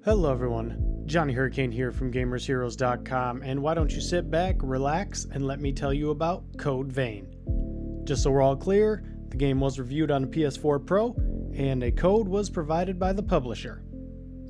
Hello everyone, Johnny Hurricane here from GamersHeroes.com, and why don't you sit back, relax, and let me tell you about Code Vein. Just so we're all clear, the game was reviewed on the PS4 Pro, and a code was provided by the publisher.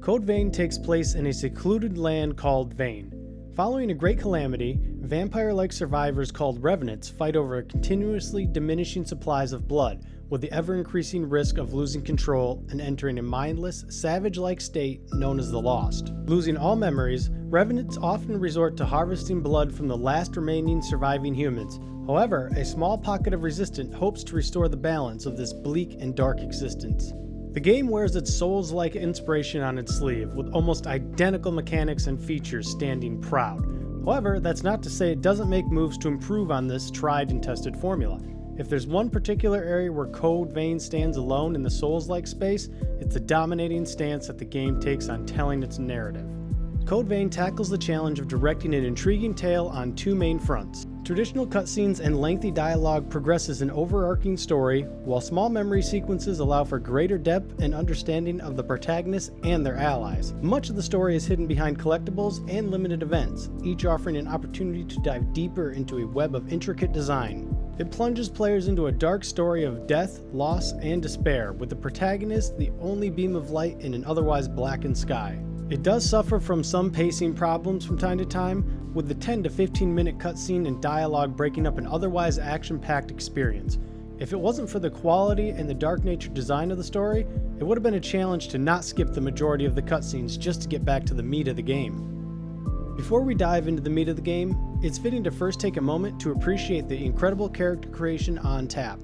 Code Vein takes place in a secluded land called Vein. Following a great calamity, vampire-like survivors called Revenants fight over continuously diminishing supplies of blood, with the ever-increasing risk of losing control and entering a mindless, savage-like state known as the Lost. Losing all memories, Revenants often resort to harvesting blood from the last remaining surviving humans. However, a small pocket of resistance hopes to restore the balance of this bleak and dark existence. The game wears its Souls-like inspiration on its sleeve, with almost identical mechanics and features standing proud. However, that's not to say it doesn't make moves to improve on this tried and tested formula. If there's one particular area where Code Vein stands alone in the Souls-like space, it's the dominating stance that the game takes on telling its narrative. Code Vein tackles the challenge of directing an intriguing tale on two main fronts. Traditional cutscenes and lengthy dialogue progresses an overarching story, while small memory sequences allow for greater depth and understanding of the protagonists and their allies. Much of the story is hidden behind collectibles and limited events, each offering an opportunity to dive deeper into a web of intricate design. It plunges players into a dark story of death, loss, and despair, with the protagonist the only beam of light in an otherwise blackened sky. It does suffer from some pacing problems from time to time, with the 10 to 15 minute cutscene and dialogue breaking up an otherwise action-packed experience. If it wasn't for the quality and the dark nature design of the story, it would have been a challenge to not skip the majority of the cutscenes just to get back to the meat of the game. Before we dive into the meat of the game, it's fitting to first take a moment to appreciate the incredible character creation on tap.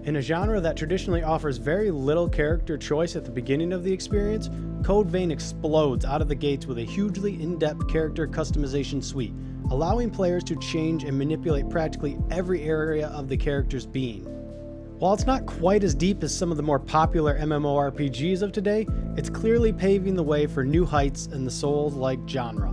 In a genre that traditionally offers very little character choice at the beginning of the experience, Code Vein explodes out of the gates with a hugely in-depth character customization suite, allowing players to change and manipulate practically every area of the character's being. While it's not quite as deep as some of the more popular MMORPGs of today, it's clearly paving the way for new heights in the Souls-like genre.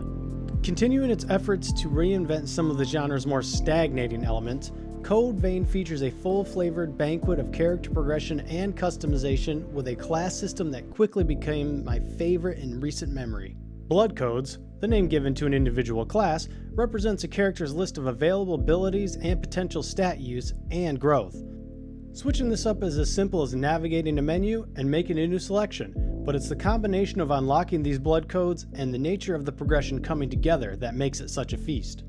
Continuing its efforts to reinvent some of the genre's more stagnating elements, Code Vein features a full-flavored banquet of character progression and customization with a class system that quickly became my favorite in recent memory. Blood codes, the name given to an individual class, represents a character's list of available abilities and potential stat use and growth. Switching this up is as simple as navigating a menu and making a new selection, but it's the combination of unlocking these blood codes and the nature of the progression coming together that makes it such a feast.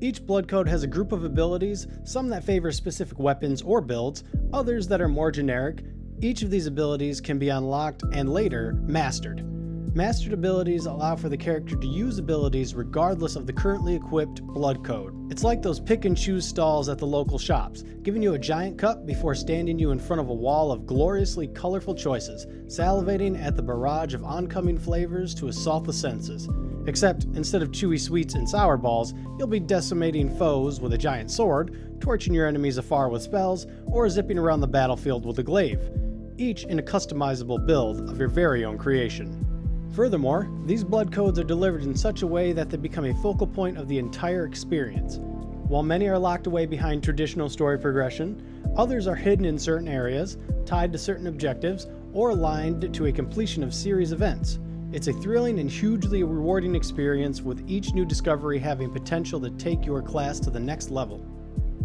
Each blood code has a group of abilities, some that favor specific weapons or builds, others that are more generic. Each of these abilities can be unlocked and later mastered. Mastered abilities allow for the character to use abilities regardless of the currently equipped blood code. It's like those pick and choose stalls at the local shops, giving you a giant cup before standing you in front of a wall of gloriously colorful choices, salivating at the barrage of oncoming flavors to assault the senses. Except, instead of chewy sweets and sour balls, you'll be decimating foes with a giant sword, torching your enemies afar with spells, or zipping around the battlefield with a glaive, each in a customizable build of your very own creation. Furthermore, these blood codes are delivered in such a way that they become a focal point of the entire experience. While many are locked away behind traditional story progression, others are hidden in certain areas, tied to certain objectives, or aligned to a completion of series events. It's a thrilling and hugely rewarding experience, with each new discovery having potential to take your class to the next level.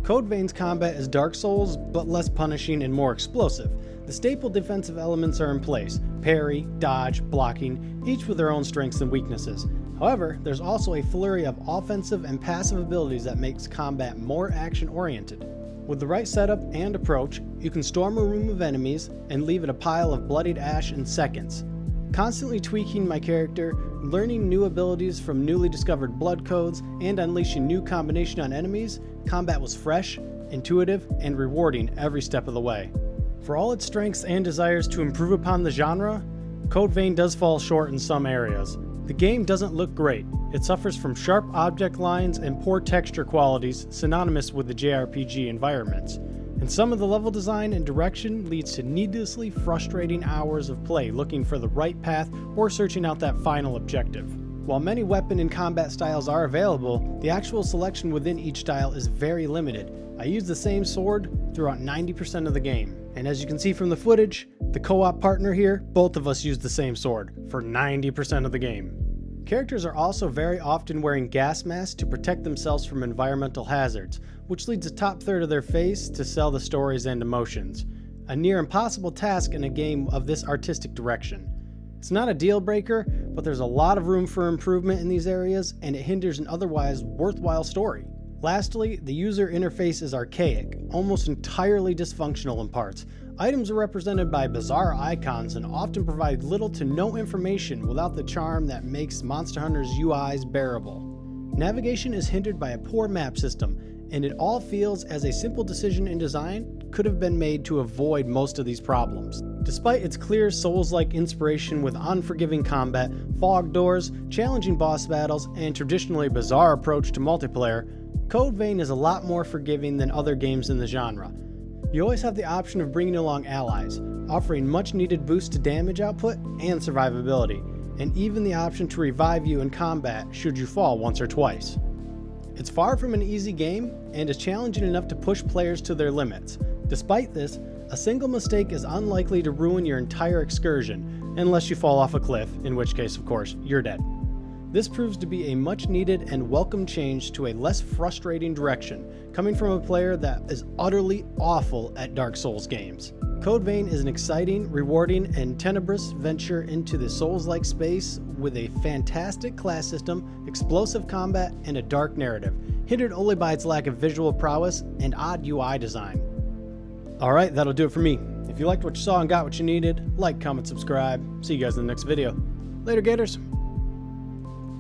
Code Vein's combat is Dark Souls, but less punishing and more explosive. The staple defensive elements are in place: parry, dodge, blocking, each with their own strengths and weaknesses. However, there's also a flurry of offensive and passive abilities that makes combat more action-oriented. With the right setup and approach, you can storm a room of enemies and leave it a pile of bloodied ash in seconds. Constantly tweaking my character, learning new abilities from newly discovered blood codes, and unleashing new combination on enemies, combat was fresh, intuitive, and rewarding every step of the way. For all its strengths and desires to improve upon the genre, Code Vein does fall short in some areas. The game doesn't look great. It suffers from sharp object lines and poor texture qualities synonymous with the JRPG environments. And some of the level design and direction leads to needlessly frustrating hours of play looking for the right path or searching out that final objective. While many weapon and combat styles are available, the actual selection within each style is very limited. I use the same sword throughout 90% of the game, and as you can see from the footage, The co-op partner here, both of us use the same sword for 90% of the game. Characters are also very often wearing gas masks to protect themselves from environmental hazards, which leads a top third of their face to sell the stories and emotions. A near impossible task in a game of this artistic direction. It's not a deal breaker, but there's a lot of room for improvement in these areas, and it hinders an otherwise worthwhile story. Lastly, the user interface is archaic, almost entirely dysfunctional in parts. Items are represented by bizarre icons and often provide little to no information without the charm that makes Monster Hunter's UIs bearable. Navigation is hindered by a poor map system, and it all feels as a simple decision in design could have been made to avoid most of these problems. Despite its clear Souls-like inspiration with unforgiving combat, fog doors, challenging boss battles, and traditionally bizarre approach to multiplayer, Code Vein is a lot more forgiving than other games in the genre. You always have the option of bringing along allies, offering much needed boost to damage output and survivability, and even the option to revive you in combat should you fall once or twice. It's far from an easy game and is challenging enough to push players to their limits. Despite this, a single mistake is unlikely to ruin your entire excursion, unless you fall off a cliff, in which case, of course, you're dead. This proves to be a much needed and welcome change to a less frustrating direction, coming from a player that is utterly awful at Dark Souls games. Code Vein is an exciting, rewarding, and tenebrous venture into the Souls-like space with a fantastic class system, explosive combat, and a dark narrative, hindered only by its lack of visual prowess and odd UI design. Alright, that'll do it for me. If you liked what you saw and got what you needed, like, comment, subscribe. See you guys in the next video. Later, Gators!